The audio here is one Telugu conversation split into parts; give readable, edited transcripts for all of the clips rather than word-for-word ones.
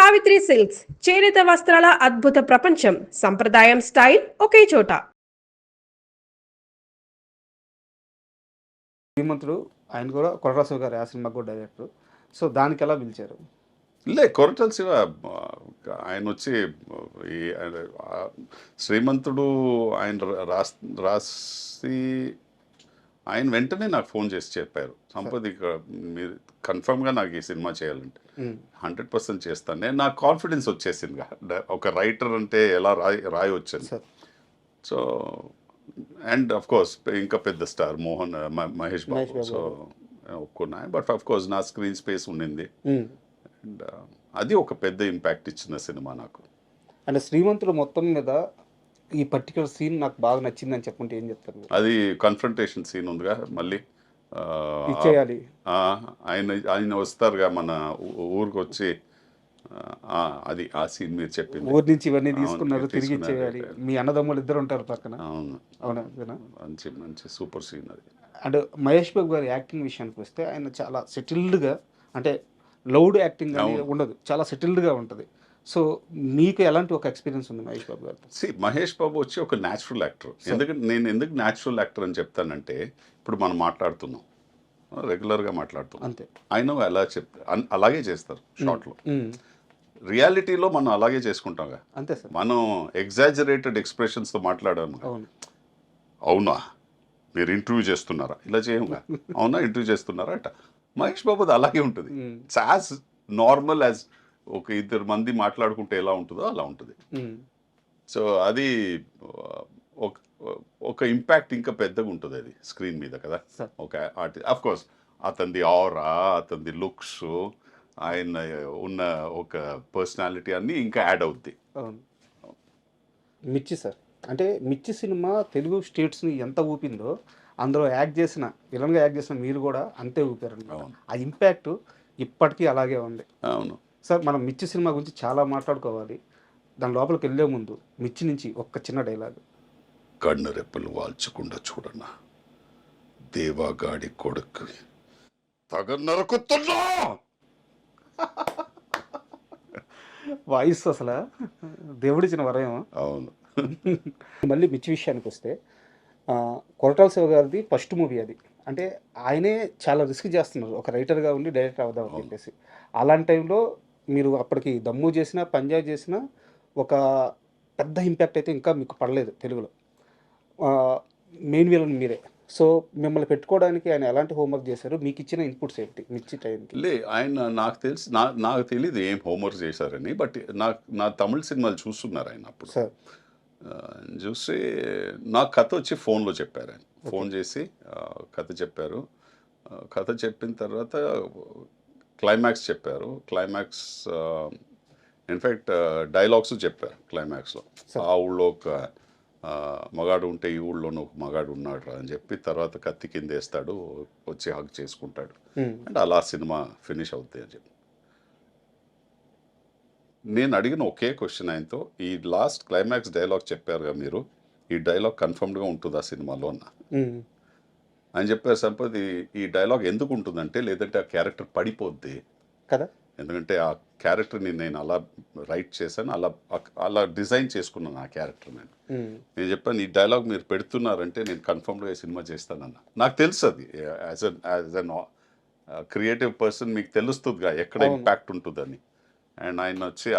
సావిత్రి సిల్క్స్ చేనేత వస్త్రాల అద్భుత ప్రపంచం. సంప్రదాయం స్టైల్ ఒకే చోట. శ్రీమంతుడు ఆయన కూడా కొరటాల శివ గారు ఆ సినిమాకు కూడా డైరెక్టర్. సో దానికి ఎలా పిలిచారు? కొరటాల శివ ఆయన వచ్చి ఈ శ్రీమంతుడు ఆయన రాసి ఆయన వెంటనే నాకు ఫోన్ చేసి చెప్పారు, సంపత్ ఇక మీరు కన్ఫర్మ్గా నాకు ఈ సినిమా చేయాలంటే 100% చేస్తాను. నేను నాకు కాన్ఫిడెన్స్ వచ్చేసింది, ఒక రైటర్ అంటే ఎలా రాయొచ్చని. సో అండ్ అఫ్ కోర్స్ ఇంకా పెద్ద స్టార్ మహేష్ బాబు. సో ఒప్పుకున్నా, బట్ అఫ్ కోర్స్ నా స్క్రీన్ స్పేస్ ఉండింది. అండ్ అది ఒక పెద్ద ఇంపాక్ట్ ఇచ్చిన సినిమా నాకు. అంటే శ్రీమంతుడు మొత్తం మీద ఈ పర్టికులర్ సీన్ నాకు బాగా నచ్చిందని చెప్పుకుంటే ఏం చెప్తారు? అది కన్ఫ్రంటేషన్ సీన్ ఉందిగా, మళ్ళీ ఇచ్చేయాలి ఆయన వస్తారుగా మన ఊరికి వచ్చి, అది ఆ సీన్ మీరు చెప్పింది. ఊరి నుంచి ఇవన్నీ తీసుకున్నారు, తిరిగి ఇచ్చేయాలి. మీ అన్నదమ్ములు ఇద్దరు ఉంటారు పక్కన. అవును, అవునా? మంచి మంచి సూపర్ సీన్ అది. అంటే మహేష్ బాబు గారి యాక్టింగ్ విషయానికి వస్తే ఆయన చాలా సెటిల్డ్గా, అంటే లౌడ్ యాక్టింగ్ అని ఉండదు, చాలా సెటిల్డ్గా ఉంటుంది. సో మీకు ఎలాంటి ఒక ఎక్స్పీరియన్స్ ఉంది మహేష్ బాబు గారు? మహేష్ బాబు వచ్చి ఒక న్యాచురల్ యాక్టర్. ఎందుకంటే నేను ఎందుకు న్యాచురల్ యాక్టర్ అని చెప్తానంటే, ఇప్పుడు మనం మాట్లాడుతున్నాం, రెగ్యులర్గా మాట్లాడుతున్నాం, అంతే. ఆయన ఎలా అలాగే చేస్తారు షార్ట్లో. రియాలిటీలో మనం అలాగే చేసుకుంటాంగా, అంతే సార్. మనం ఎగ్జాజరేటెడ్ ఎక్స్ప్రెషన్స్తో మాట్లాడాము. అవునా మీరు ఇంటర్వ్యూ చేస్తున్నారా, ఇలా చేయముగా, అవునా ఇంటర్వ్యూ చేస్తున్నారా అంట. మహేష్ బాబుది అలాగే ఉంటుంది. ఇట్స్ యాజ్ నార్మల్ యాజ్ ఒక ఇద్దరు మంది మాట్లాడుకుంటే ఎలా ఉంటుందో అలా ఉంటుంది. సో అది ఒక ఇంపాక్ట్ ఇంకా పెద్దగా ఉంటుంది అది స్క్రీన్ మీద కదా. ఒక ఆర్టిస్ట్ అఫ్ కోర్స్ అతనిది ఆరా, అతనిది లుక్స్, ఆయన ఉన్న ఒక పర్సనాలిటీ అన్నీ ఇంకా యాడ్ అవుద్ది. మిర్చి సార్, అంటే మిర్చి సినిమా తెలుగు స్టేట్స్ని ఎంత ఊపిందో, అందులో విలన్గా యాక్ట్ చేసిన మీరు కూడా అంతే ఊపారు. ఆ ఇంపాక్ట్ ఇప్పటికీ అలాగే ఉంది. అవును సార్, మనం మిర్చి సినిమా గురించి చాలా మాట్లాడుకోవాలి. దాని లోపలికి వెళ్ళే ముందు మిర్చి నుంచి ఒక్క చిన్న డైలాగ్. కన్ను రెప్పలు వాల్చకుండా చూడన్నా, దేవాగాడి కొడుకు తగ నరుకుతున్నా. వాయిస్ అసలు దేవుడిచ్చిన వరయం. అవును. మళ్ళీ మిర్చి విషయానికి వస్తే, కొరటాల శివ గారిది ఫస్ట్ మూవీ అది. అంటే ఆయనే చాలా రిస్క్ చేస్తున్నారు, ఒక రైటర్గా ఉండి డైరెక్టర్ అవుదాం అని చెప్పేసి. అలాంటి టైంలో మీరు అప్పటికి దమ్ము చేసిన, పంజాబ్ చేసిన, ఒక పెద్ద ఇంపాక్ట్ అయితే ఇంకా మీకు పడలేదు తెలుగులో. మెయిన్ విలన్ మీరే. సో మిమ్మల్ని పెట్టుకోవడానికి ఆయన ఎలాంటి హోంవర్క్ చేశారు? మీకు ఇచ్చిన ఇన్పుట్స్ ఏంటి మిర్చి టైంకి? ఆయన నాకు తెలియదు ఏం హోంవర్క్ చేశారని, బట్ నా తమిళ సినిమాలు చూస్తున్నారు ఆయన అప్పుడు. సార్ చూసి నాకు కథ వచ్చి ఫోన్లో చెప్పారు. ఆయన ఫోన్ చేసి కథ చెప్పారు. కథ చెప్పిన తర్వాత క్లైమాక్స్ చెప్పారు. క్లైమాక్స్ ఇన్ఫ్యాక్ట్ డైలాగ్స్ చెప్పారు క్లైమాక్స్లో. ఆ ఊళ్ళో ఒక మగాడు ఉంటే ఈ ఊళ్ళోనూ ఒక మగాడు ఉన్నాడు అని చెప్పి, తర్వాత కత్తి కింద వేస్తాడు, వచ్చి హగ్ చేసుకుంటాడు, అండ్ అలా సినిమా ఫినిష్ అవుతుంది అని చెప్పి. నేను అడిగిన ఒకే క్వశ్చన్ ఆయనతో, ఈ లాస్ట్ క్లైమాక్స్ డైలాగ్ చెప్పారుగా మీరు, ఈ డైలాగ్ కన్ఫర్మ్డ్గా ఉంటుందా సినిమాలో అన్న. అని చెప్పారు, సంపత్ ఈ డైలాగ్ ఎందుకు ఉంటుందంటే, లేదంటే ఆ క్యారెక్టర్ పడిపోద్ది కదా, ఎందుకంటే ఆ క్యారెక్టర్ని నేను అలా రైట్ చేశాను, అలా డిజైన్ చేసుకున్నాను ఆ క్యారెక్టర్. నేను చెప్పాను, ఈ డైలాగ్ మీరు పెడుతున్నారంటే నేను కన్ఫర్మ్డ్గా ఈ సినిమా చేస్తానన్నా. నాకు తెలుసు అది యాజ్ అన్ క్రియేటివ్ పర్సన్ మీకు తెలుస్తుందిగా ఎక్కడ ఇంపాక్ట్ ఉంటుందని. అండ్ ఆయన వచ్చి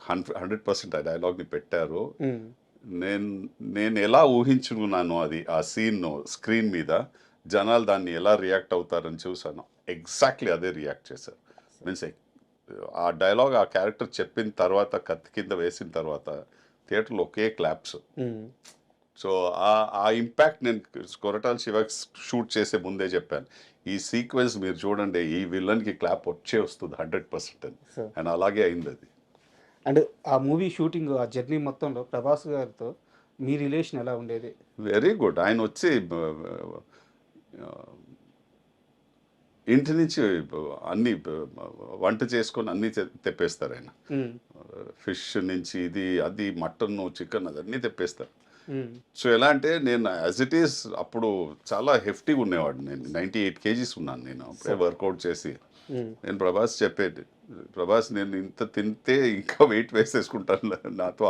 100% ఆ డైలాగ్ని పెట్టారు. నేను ఎలా ఊహించుకున్నాను అది, ఆ సీన్ స్క్రీన్ మీద జనాలు దాన్ని ఎలా రియాక్ట్ అవుతారని చూసాను, ఎగ్జాక్ట్లీ అదే రియాక్ట్ చేశారు. మీన్స్ ఆ డైలాగ్ ఆ క్యారెక్టర్ చెప్పిన తర్వాత, కత్తి కింద వేసిన తర్వాత థియేటర్లో ఒకే క్లాప్స్. సో ఆ ఇంపాక్ట్ నేను కొరటాల శివ షూట్ చేసే ముందే చెప్పాను, ఈ సీక్వెన్స్ మీరు చూడండి, ఈ విలన్కి క్లాప్ వస్తుంది 100% అని. అండ్ అలాగే అయింది అది. అండ్ ఆ మూవీ షూటింగ్, ఆ జర్నీ మొత్తంలో ప్రభాస్ గారితో మీ రిలేషన్ ఎలా ఉండేది? Very good. ఆయన వచ్చి ఇంటి నుంచి అన్నీ వంట చేసుకొని అన్నీ తెప్పేస్తారు ఆయన. ఫిష్ నుంచి ఇది అది మటన్ చికెన్ అదన్నీ తెప్పేస్తారు. సో ఎలా అంటే, నేను యాజ్ ఇట్ ఈస్ అప్పుడు చాలా హెఫ్టీగా ఉండేవాడు. నేను 98 kgs ఉన్నాను నేను అప్పుడే వర్కౌట్ చేసి. నేను ప్రభాస్ చెప్పేది, ప్రభాస్ నేను ఇంత తింటే ఇంకా వెయిట్ వేసేసుకుంటాను, నాతో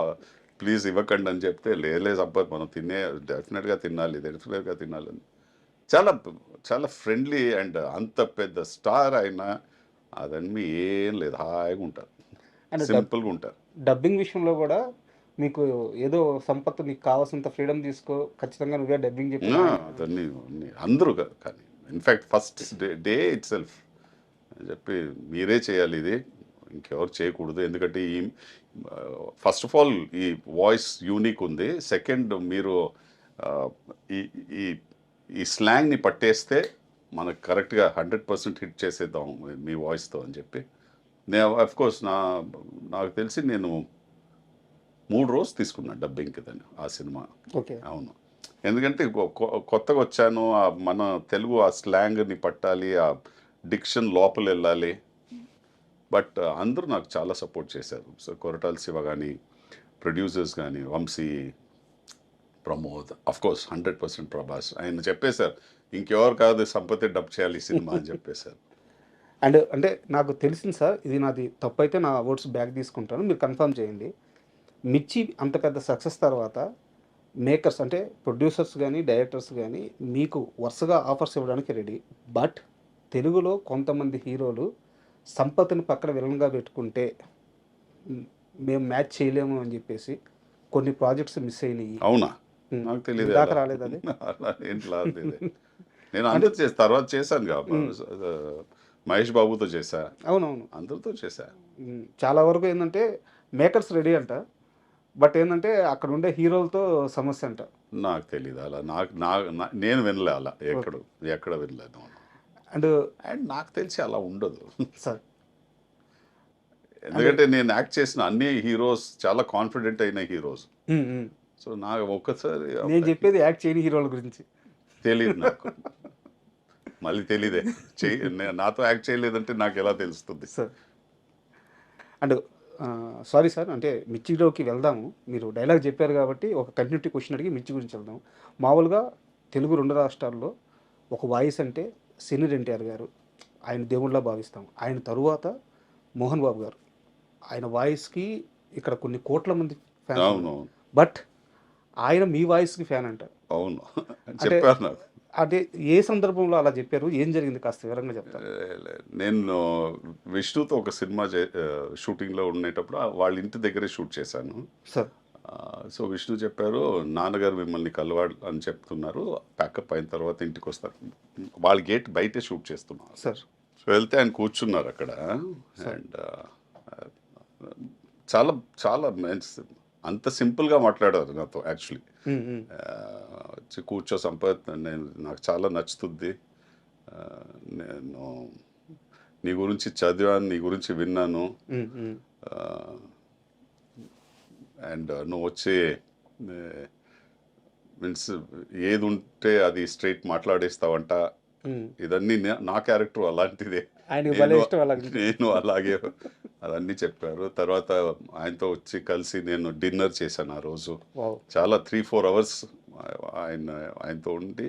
ప్లీజ్ ఇవ్వకండి అని చెప్తే, లేలే సంపత్ మనం డెఫినెట్గా తినాలని. చాలా చాలా ఫ్రెండ్లీ అండ్ అంత పెద్ద స్టార్ అయినా అదన్నీ ఏం లేదు, హాయిగా ఉంటారు, సింపుల్గా ఉంటారు. డబ్బింగ్ విషయంలో కూడా మీకు ఏదో సంపత్ నీకు కావాల్సినంత ఫ్రీడమ్ తీసుకో, ఖచ్చితంగా నువ్వే డబ్బింగ్ చెప్పి అదన్నీ అందరూ కానీ in fact first day it self చెప్పి మీరే చేయాలి, ఇది ఇంకెవరు చేయకూడదు, ఎందుకంటే ఈ ఫస్ట్ ఆఫ్ ఆల్ ఈ వాయిస్ యూనిక్ ఉంది, సెకండ్ మీరు ఈ స్లాంగ్ని పట్టేస్తే మనకు కరెక్ట్గా 100% హిట్ చేసేద్దాం మీ వాయిస్తో అని చెప్పి నేను అఫ్కోర్స్ నాకు తెలిసి నేను 3 రోజులు తీసుకున్నాను డబ్బింగ్కి దాన్ని ఆ సినిమా. ఓకే, అవును, ఎందుకంటే కొత్తగా వచ్చాను, మన తెలుగు ఆ స్లాంగ్ని పట్టాలి, ఆ డిక్షన్ లోపల వెళ్ళాలి. బట్ అందరూ నాకు చాలా సపోర్ట్ చేశారు. సో కొరటాల శివ కానీ, ప్రొడ్యూసర్స్ కానీ, వంశీ, ప్రమోద్, అఫ్కోర్స్ 100% ప్రభాస్, ఆయన చెప్పేశారు ఇంకెవరు కాదు సంపత్తి డబ్ చేయాలి ఈ సినిమా అని చెప్పేశారు. అండ్ అంటే నాకు తెలిసింది సార్, ఇది నాది తప్పు అయితే నా వర్డ్స్ బ్యాక్ తీసుకుంటాను, మీరు కన్ఫర్మ్ చేయండి. మిర్చి అంత పెద్ద సక్సెస్ తర్వాత మేకర్స్ అంటే ప్రొడ్యూసర్స్ కానీ డైరెక్టర్స్ కానీ మీకు వరుసగా ఆఫర్స్ ఇవ్వడానికి రెడీ, బట్ తెలుగులో కొంతమంది హీరోలు సంపత్ని పక్కన విలన్గా పెట్టుకుంటే మేము మ్యాచ్ చేయలేము అని చెప్పేసి కొన్ని ప్రాజెక్ట్స్ మిస్ అయినాయి. అవునా, నాకు తెలియదు, దాకా రాలేదు అది. అలా ఏంటి రాలేదు, నేను అందరూ తర్వాత చేశాను కాబట్టి మహేష్ బాబుతో చేశా, అవునవును, అందరితో చేశా. చాలా వరకు ఏంటంటే మేకర్స్ రెడీ అంట, బట్ ఏంటంటే అక్కడ ఉండే హీరోలతో సమస్య అంట. నాకు తెలియదు అలా, నేను వినలే అలా, ఎక్కడ వినలేదు. అండ్ నాకు తెలిసి అలా ఉండదు సార్, ఎందుకంటే నేను యాక్ట్ చేసిన అన్ని హీరోస్ చాలా కాన్ఫిడెంట్ అయిన హీరోస్. సో నాకు ఒక్కసారి నేను చెప్పేది యాక్ట్ చేయని హీరోల గురించి తెలియదు నాకు, మళ్ళీ తెలీదే, నాతో యాక్ట్ చేయలేదంటే నాకు ఎలా తెలుస్తుంది సార్. అండ్ సారీ సార్, అంటే మిర్చిలోకి వెళ్దాము, మీరు డైలాగ్ చెప్పారు కాబట్టి ఒక కంటిన్యూటీ క్వశ్చన్ అడిగి మిర్చి గురించి వెళ్దాం. మామూలుగా తెలుగు 2 రాష్ట్రాల్లో ఒక వాయిస్ అంటే సీనియర్ ఎన్టీఆర్ గారు, ఆయన దేవుళ్ళ భావిస్తాం. ఆయన తరువాత మోహన్ బాబు గారు, ఆయన వాయిస్కి ఇక్కడ కొన్ని కోట్ల మంది ఫ్యాన్. అవును, బట్ ఆయన మీ వాయిస్కి ఫ్యాన్ అంటారు. అవును చెప్పారు నాకు. అంటే ఏ సందర్భంలో అలా చెప్పారు, ఏం జరిగింది కాస్త వివరంగా చెప్తారు. నేను విష్ణుతో ఒక సినిమా షూటింగ్లో ఉండేటప్పుడు వాళ్ళ ఇంటి దగ్గరే షూట్ చేశాను సార్. సో విష్ణు చెప్పారు, నాన్నగారు మిమ్మల్ని కలవాలి అని చెప్తున్నారు, ప్యాకప్ అయిన తర్వాత ఇంటికి వస్తారు, వాళ్ళ గేట్ బయటే షూట్ చేస్తున్నారు సార్. సో వెళ్తే ఆయన కూర్చున్నారు అక్కడ, అండ్ చాలా చాలా అంత సింపుల్గా మాట్లాడారు నాతో. యాక్చువల్లీ కూర్చో సంపత్, నాకు చాలా నచ్చుతుంది, నేను నీ గురించి చదివాను, నీ గురించి విన్నాను, అండ్ నువ్వు వచ్చి మీన్స్ ఏది ఉంటే అది స్ట్రైట్ మాట్లాడేస్తావంట, ఇదన్నీ నా క్యారెక్టర్ అలాంటిదే, నేను అలాగే అవన్నీ చెప్పారు. తర్వాత ఆయనతో వచ్చి కలిసి నేను డిన్నర్ చేశాను ఆ రోజు, చాలా 3-4 అవర్స్ ఆయనతో ఉండి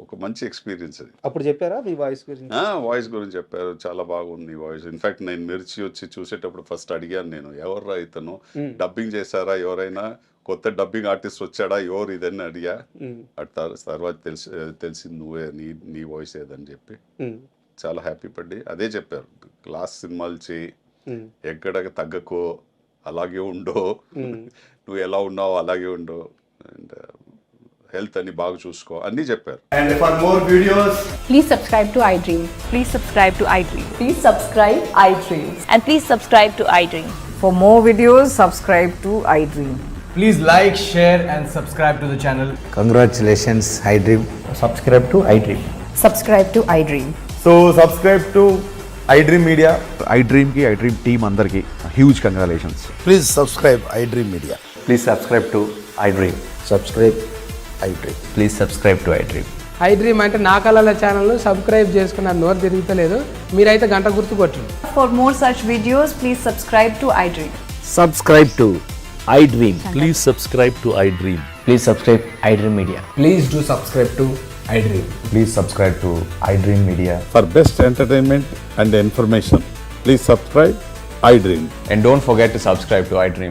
ఒక మంచి ఎక్స్పీరియన్స్ అది. అప్పుడు చెప్పారా మీ వాయిస్ గురించి? వాయిస్ గురించి చెప్పారు, చాలా బాగుంది వాయిస్. ఇన్ఫాక్ట్ నేను మిర్చి వచ్చి చూసేటప్పుడు ఫస్ట్ అడిగాను, నేను ఎవర్రా ఇతను, డబ్బింగ్ చేశారా, ఎవరైనా కొత్త డబ్బింగ్ ఆర్టిస్ట్ వచ్చాడా, ఎవరు ఇదని అడిగా. తర్వాత తెలిసింది నువ్వే, నీ వాయిస్ ఏదని చెప్పి చాలా హ్యాపీ పడి అదే చెప్పారు, క్లాస్ సినిమాలు చేయి, ఎక్కడ తగ్గకో, అలాగే ఉండో, నువ్వు ఎలా ఉన్నావో అలాగే ఉండో, అండ్ హెల్త్ అని బాగా చూసుకో అన్నీ చెప్పారు. And for more videos, please subscribe to iDream. Please subscribe to iDream. Please subscribe iDream. And please subscribe to iDream. For more videos, subscribe to iDream. please like, share and subscribe to the channel. Congratulations, iDream. Subscribe to iDream. Subscribe to iDream. So subscribe to iDream Media. iDream ki iDream team andarki huge congratulations. Please subscribe iDream Media. Please subscribe to iDream. Subscribe iDream. Please subscribe to iDream. iDream అంటే నా కళల ఛానల్ను సబ్స్క్రైబ్ చేసుకున్న నోరు తిరుగుతలేదు, మీరైతే గంట గుర్తు కొట్టండి. For more such videos, please subscribe to iDream. Subscribe to iDream. Please subscribe to iDream. Please subscribe iDream Media. Please do subscribe to iDream. Please subscribe to iDream Media. For best entertainment and information, please subscribe iDream. And don't forget to subscribe to iDream.